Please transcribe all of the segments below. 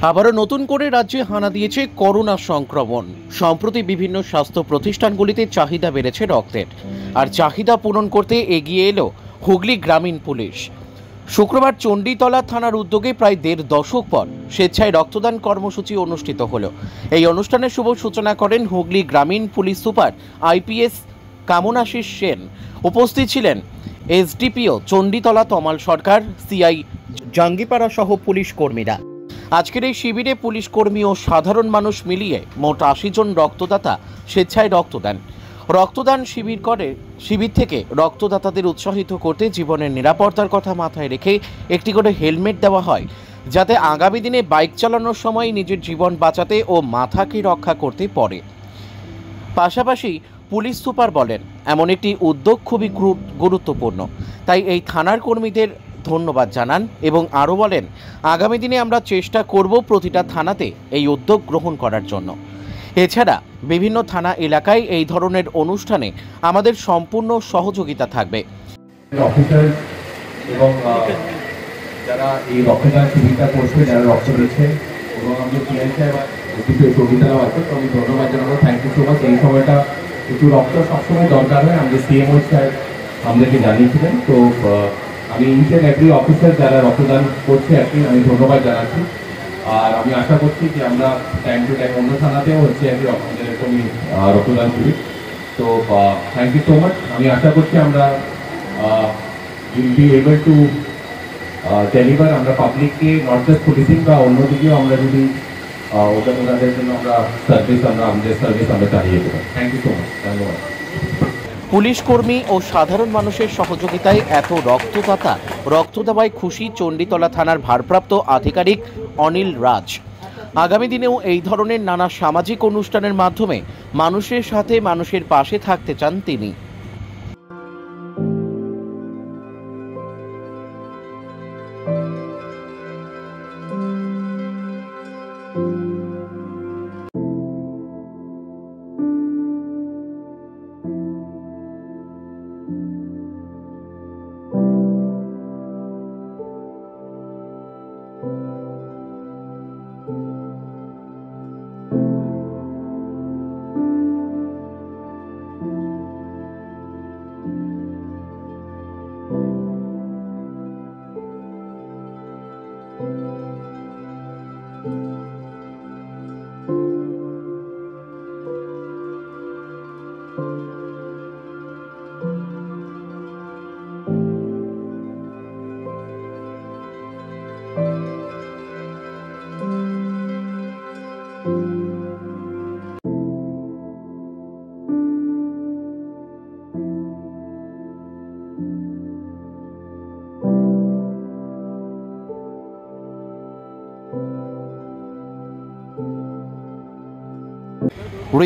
আবারও নতুন করে রাজ্যে হানা দিয়েছে করোনা সংক্রমণ। সম্প্রতি বিভিন্ন স্বাস্থ্য প্রতিষ্ঠানগুলিতে চাহিদা বেড়েছে রক্তের, আর চাহিদা পূরণ করতে এগিয়ে এলো হুগলি গ্রামীণ পুলিশ। শুক্রবার চণ্ডীতলা থানার উদ্যোগে প্রায় ১.৫ দশক পর স্বেচ্ছায় রক্তদান কর্মসূচি অনুষ্ঠিত হলো। এই অনুষ্ঠানের শুভ সূচনা করেন হুগলি গ্রামীণ police super IPS Kamanashis Sen. উপস্থিত ছিলেন SDPO চণ্ডীতলা তমাল সরকার, CI জাঙ্গিপাড়া সহ পুলিশ কর্মীরা। আজকের এই শিবিরে পুলিশ কর্মী ও সাধারণ মানুষ মিলিয়ে মোট ৮০ জন রক্তদাতা স্বেচ্ছায় রক্তদান শিবির থেকে রক্তদাতাদের উৎসাহিত করতে জীবনের নিরাপত্তার কথা মাথায় রেখে একটি করে হেলমেট দেওয়া হয়, যাতে আগামী দিনে বাইক চালানোর সময় নিজের জীবন বাঁচাতে ও মাথাকে রক্ষা করতে পারে। পাশাপাশি পুলিশ সুপার বলেন, এমন একটি উদ্যোগ খুবই গুরুত্বপূর্ণ, তাই এই থানার কর্মীদের ধন্যবাদ জানান এবং আরও বলেন, আগামী দিনে আমরা চেষ্টা করব প্রতিটা থানাতে এই উদ্যোগ গ্রহণ করার জন্য। এছাড়া বিভিন্ন থানা এলাকায় এই ধরনের অনুষ্ঠানে আমাদের সম্পূর্ণ সহযোগিতা থাকবে। অফিসার এবং যারা এই রক্তদান শিবিরটা করছে, যারা রক্ত দিচ্ছে এবং আমাদের পিআই সাহেব কবিতারাও আছে, তো আমি ধন্যবাদ জানাবো। Thank you so much. এই সময়টা একটু রক্ত সবসময় দরকার হয়, আমাদের CMO সাহেব আমাদেরকে জানিয়েছিলেন। তো আমি ইচ অ্যান্ড এভরি অফিসার যারা রক্তদান করছে আমি ধন্যবাদ জানাচ্ছি। আর আমি আশা করছি যে আমরা টাইম টু টাইম অন্য থানাতেও হচ্ছে এরকমই রক্তদান শিবির। তো থ্যাংক ইউ সো মাচ। আমি আশা করছি আমরা will be able to deliver. আমরা পাবলিককে নট জাস্ট পুলিশিং বা অন্যদিকেও আমরা যদি ওনাদের জন্য আমাদের সার্ভিস আমরা চালিয়ে দেবো। Thank you so much. ধন্যবাদ। পুলিশ কর্মী ও সাধারণ মানুষের সহযোগিতায় এত রক্ত দেওয়ায় খুশি চণ্ডীতলা থানার ভারপ্রাপ্ত আধিকারিক অনিল রাজ। আগামী দিনেও এই ধরনের নানা সামাজিক অনুষ্ঠানের মাধ্যমে মানুষের সাথে মানুষের পাশে থাকতে চান তিনি।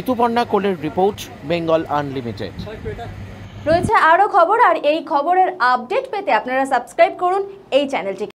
ঋতুপর্ণা কোলের রিপোর্ট, বেঙ্গল আনলিমিটেড। রয়েছে আরও খবর, আর এই খবরের আপডেট পেতে আপনারা সাবস্ক্রাইব করুন এই চ্যানেলটিকে।